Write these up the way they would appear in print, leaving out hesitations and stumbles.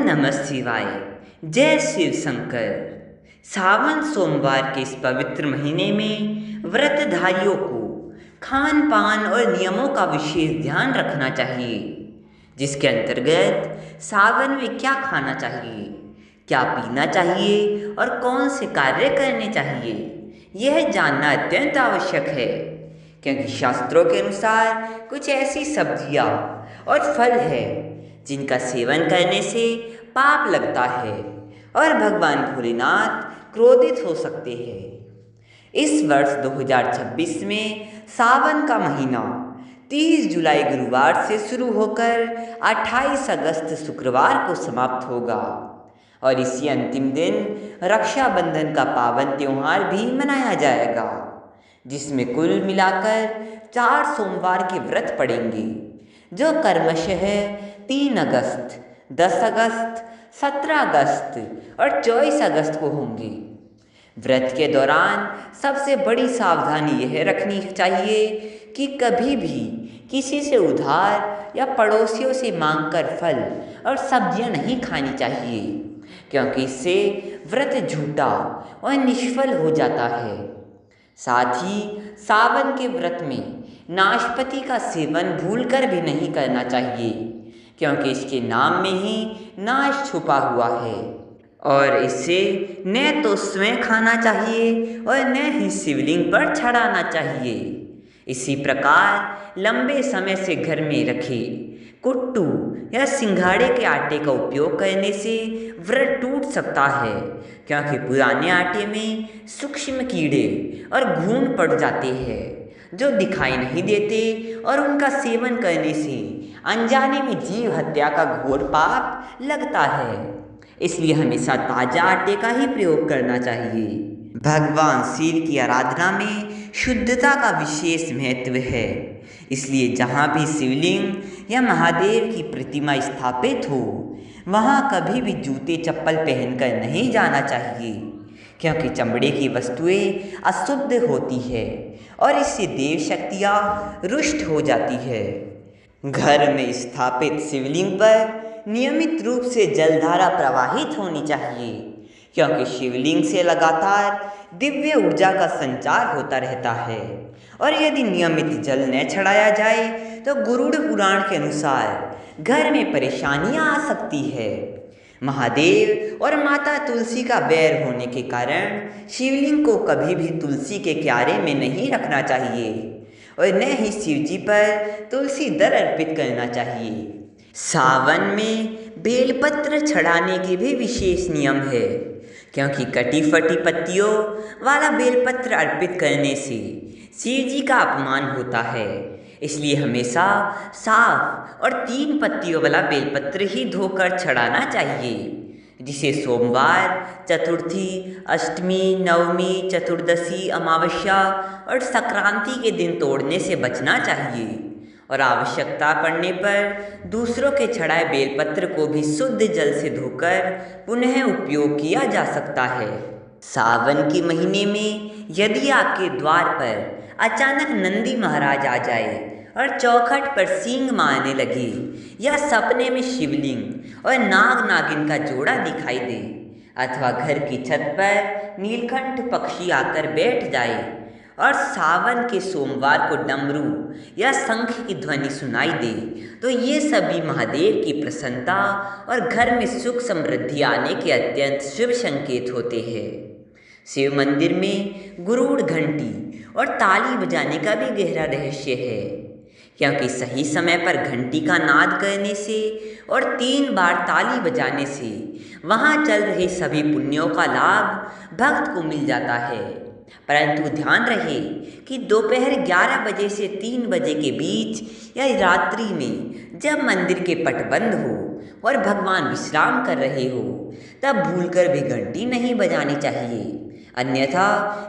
नमः शिवाय। जय शिव शंकर। सावन सोमवार के इस पवित्र महीने में व्रतधारियों को खान पान और नियमों का विशेष ध्यान रखना चाहिए, जिसके अंतर्गत सावन में क्या खाना चाहिए, क्या पीना चाहिए और कौन से कार्य करने चाहिए, यह जानना अत्यंत आवश्यक है। क्योंकि शास्त्रों के अनुसार कुछ ऐसी सब्जियां और फल है जिनका सेवन करने से पाप लगता है और भगवान भोलेनाथ क्रोधित हो सकते हैं। इस वर्ष 2026 में सावन का महीना 30 जुलाई गुरुवार से शुरू होकर 28 अगस्त शुक्रवार को समाप्त होगा और इसी अंतिम दिन रक्षाबंधन का पावन त्योहार भी मनाया जाएगा, जिसमें कुल मिलाकर 4 सोमवार के व्रत पड़ेंगे, जो क्रमशः 3 अगस्त, 10 अगस्त, 17 अगस्त और 24 अगस्त को होंगे। व्रत के दौरान सबसे बड़ी सावधानी यह रखनी चाहिए कि कभी भी किसी से उधार या पड़ोसियों से मांगकर फल और सब्जियां नहीं खानी चाहिए, क्योंकि इससे व्रत झूठा और निष्फल हो जाता है। साथ ही सावन के व्रत में नाशपाती का सेवन भूलकर भी नहीं करना चाहिए, क्योंकि इसके नाम में ही नाश छुपा हुआ है और इसे न तो स्वयं खाना चाहिए और न ही शिवलिंग पर चढ़ाना चाहिए। इसी प्रकार लंबे समय से घर में रखे कुट्टू या सिंघाड़े के आटे का उपयोग करने से व्रत टूट सकता है, क्योंकि पुराने आटे में सूक्ष्म कीड़े और घुन पड़ जाते हैं जो दिखाई नहीं देते और उनका सेवन करने से अनजाने में जीव हत्या का घोर पाप लगता है। इसलिए हमेशा ताजा आटे का ही प्रयोग करना चाहिए। भगवान शिव की आराधना में शुद्धता का विशेष महत्व है, इसलिए जहाँ भी शिवलिंग या महादेव की प्रतिमा स्थापित हो वहाँ कभी भी जूते चप्पल पहनकर नहीं जाना चाहिए, क्योंकि चमड़े की वस्तुएं अशुद्ध होती है और इससे देव शक्तियाँ रुष्ट हो जाती है। घर में स्थापित शिवलिंग पर नियमित रूप से जलधारा प्रवाहित होनी चाहिए, क्योंकि शिवलिंग से लगातार दिव्य ऊर्जा का संचार होता रहता है और यदि नियमित जल न चढ़ाया जाए तो गरुड़ पुराण के अनुसार घर में परेशानियां आ सकती है। महादेव और माता तुलसी का बैर होने के कारण शिवलिंग को कभी भी तुलसी के क्यारे में नहीं रखना चाहिए और न ही शिवजी पर तुलसी दल अर्पित करना चाहिए। सावन में बेलपत्र चढ़ाने के भी विशेष नियम है, क्योंकि कटी फटी पत्तियों वाला बेलपत्र अर्पित करने से शिव जी का अपमान होता है। इसलिए हमेशा साफ और 3 पत्तियों वाला बेलपत्र ही धोकर चढ़ाना चाहिए, जिसे सोमवार, चतुर्थी, अष्टमी, नवमी, चतुर्दशी, अमावस्या और संक्रांति के दिन तोड़ने से बचना चाहिए और आवश्यकता पड़ने पर दूसरों के चढ़ाए बेलपत्र को भी शुद्ध जल से धोकर पुनः उपयोग किया जा सकता है। सावन के महीने में यदि आपके द्वार पर अचानक नंदी महाराज आ जाए और चौखट पर सींग मारने लगे या सपने में शिवलिंग और नाग नागिन का जोड़ा दिखाई दे अथवा घर की छत पर नीलकंठ पक्षी आकर बैठ जाए और सावन के सोमवार को डमरू या शंख की ध्वनि सुनाई दे, तो ये सभी महादेव की प्रसन्नता और घर में सुख समृद्धि आने के अत्यंत शुभ संकेत होते हैं। शिव मंदिर में गरुड़ घंटी और ताली बजाने का भी गहरा रहस्य है, क्योंकि सही समय पर घंटी का नाद करने से और 3 बार ताली बजाने से वहाँ चल रहे सभी पुण्यों का लाभ भक्त को मिल जाता है। परंतु ध्यान रहे कि दोपहर 11 बजे से 3 बजे के बीच या रात्रि में जब मंदिर के पट बंद हो और भगवान विश्राम कर रहे हो तब भूलकर भी घंटी नहीं बजानी चाहिए, अन्यथा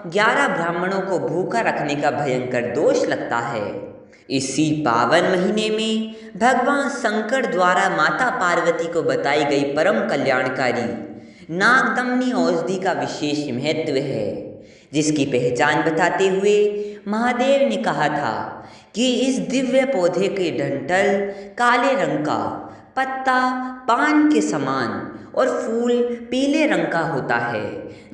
11 ब्राह्मणों को भूखा रखने का भयंकर दोष लगता है। इसी पावन महीने में भगवान शंकर द्वारा माता पार्वती को बताई गई परम कल्याणकारी नागदमनी औषधि का विशेष महत्व है, जिसकी पहचान बताते हुए महादेव ने कहा था कि इस दिव्य पौधे के डंठल काले रंग का, पत्ता पान के समान और फूल पीले रंग का होता है,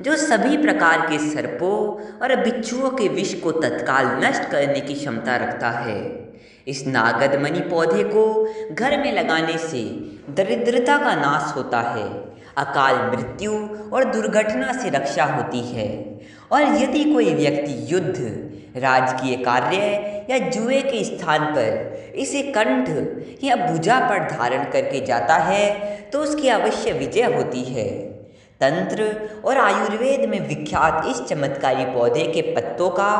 जो सभी प्रकार के सर्पों और बिच्छुओं के विष को तत्काल नष्ट करने की क्षमता रखता है। इस नागदमणि पौधे को घर में लगाने से दरिद्रता का नाश होता है, अकाल मृत्यु और दुर्घटना से रक्षा होती है। और यदि कोई व्यक्ति युद्ध, राजकीय कार्य या जुए के स्थान पर इसे कंठ या भुजा पर धारण करके जाता है तो उसकी अवश्य विजय होती है। तंत्र और आयुर्वेद में विख्यात इस चमत्कारी पौधे के पत्तों का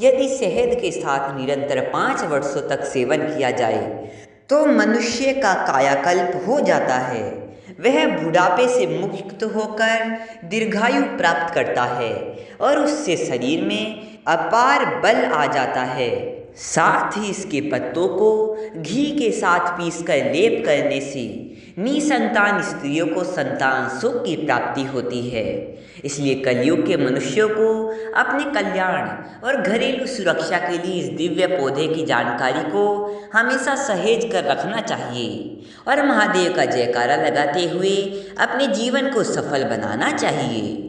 यदि शहद के साथ निरंतर 5 वर्षों तक सेवन किया जाए तो मनुष्य का कायाकल्प हो जाता है। वह बुढ़ापे से मुक्त होकर दीर्घायु प्राप्त करता है और उससे शरीर में अपार बल आ जाता है। साथ ही इसके पत्तों को घी के साथ पीसकर लेप करने से निसंतान स्त्रियों को संतान सुख की प्राप्ति होती है। इसलिए कलयुग के मनुष्यों को अपने कल्याण और घरेलू सुरक्षा के लिए इस दिव्य पौधे की जानकारी को हमेशा सहेज कर रखना चाहिए और महादेव का जयकारा लगाते हुए अपने जीवन को सफल बनाना चाहिए।